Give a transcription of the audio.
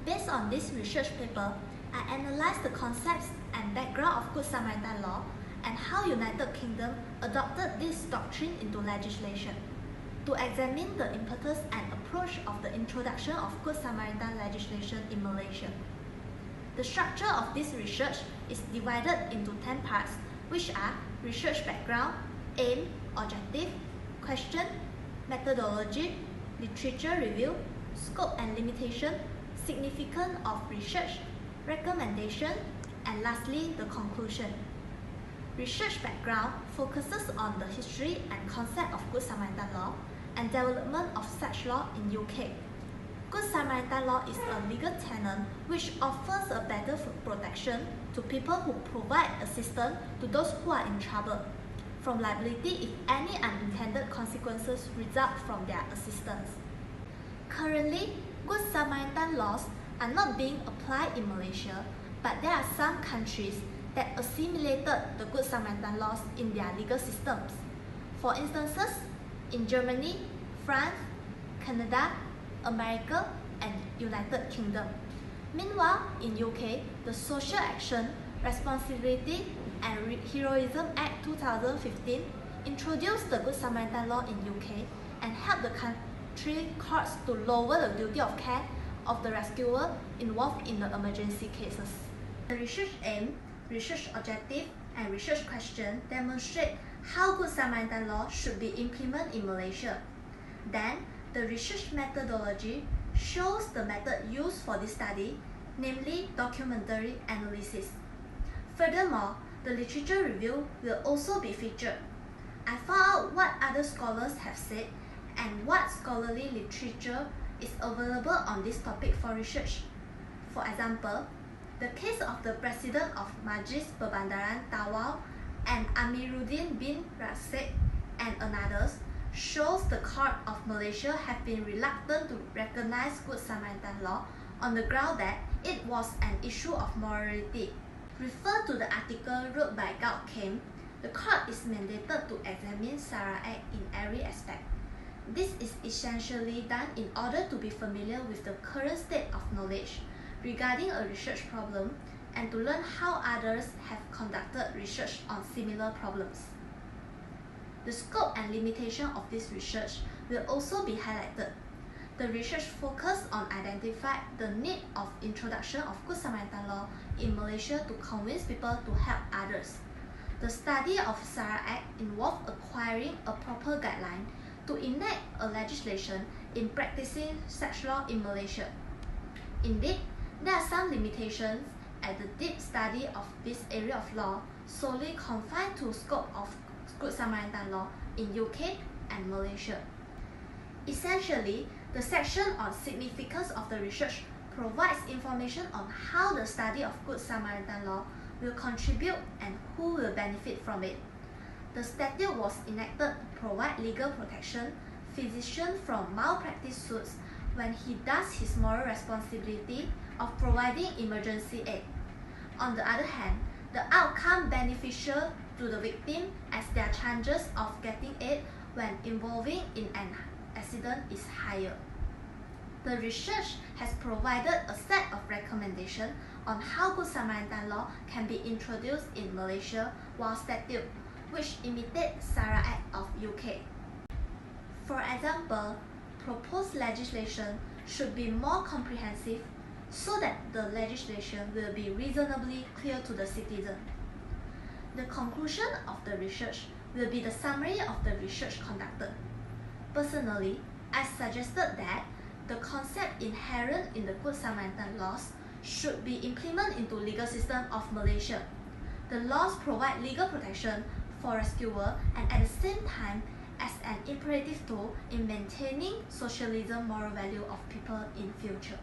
Based on this research paper, I analyzed the concepts and background of Good Samaritan law and how United Kingdom adopted this doctrine into legislation. To examine the impetus and approach of the introduction of Good Samaritan legislation in Malaysia. The structure of this research is divided into 10 parts, which are research background, aim, objective, question, methodology, literature review, scope and limitation, significance of research, recommendation, and lastly, the conclusion. Research background focuses on the history and concept of Good Samaritan law and development of such law in UK. Good Samaritan law is a legal tenet which offers a better protection to people who provide assistance to those who are in trouble from liability if any unintended consequences result from their assistance. Currently, Good Samaritan laws are not being applied in Malaysia, but there are some countries that assimilated the Good Samaritan laws in their legal systems. For instances, in Germany, France, Canada, America, and United Kingdom. Meanwhile, in UK, the Social Action, Responsibility and Heroism Act 2015 introduced the Good Samaritan law in UK and helped the country courts to lower the duty of care of the rescuer involved in the emergency cases. The research aim, research objective, and research question demonstrate how Good Samaritan law should be implemented in Malaysia. Then, the research methodology shows the method used for this study, namely documentary analysis. Furthermore, the literature review will also be featured. I found out what other scholars have said and what scholarly literature is available on this topic for research. For example, the case of the President of Majlis Perbandaran Tawau and Amiruddin bin Rashid and others shows the Court of Malaysia have been reluctant to recognize Good Samaritan law on the ground that it was an issue of morality. Refer to the article wrote by Gout Kim. The court is mandated to examine SARA Act in every aspect. This is essentially done in order to be familiar with the current state of knowledge regarding a research problem and to learn how others have conducted research on similar problems. The scope and limitation of this research will also be highlighted. The research focused on identifying the need of introduction of Good Samaritan law in Malaysia to convince people to help others. The study of SARA Act involved acquiring a proper guideline to enact a legislation in practicing such law in Malaysia. Indeed, there are some limitations at the deep study of this area of law solely confined to scope of Good Samaritan law in UK and Malaysia. Essentially, the section on significance of the research provides information on how the study of Good Samaritan law will contribute and who will benefit from it. The statute was enacted to provide legal protection physician from malpractice suits when he does his moral responsibility of providing emergency aid. On the other hand, the outcome beneficial to the victim as their chances of getting aid when involving in an accident is higher. The research has provided a set of recommendations on how Good Samaritan law can be introduced in Malaysia while statute, which imitate SARA Act of UK. For example, proposed legislation should be more comprehensive so that the legislation will be reasonably clear to the citizen. The conclusion of the research will be the summary of the research conducted. Personally, I suggested that the concept inherent in the Good Samaritan laws should be implemented into legal system of Malaysia. The laws provide legal protection for rescuer and at the same time as an imperative tool in maintaining socialism moral value of people in future.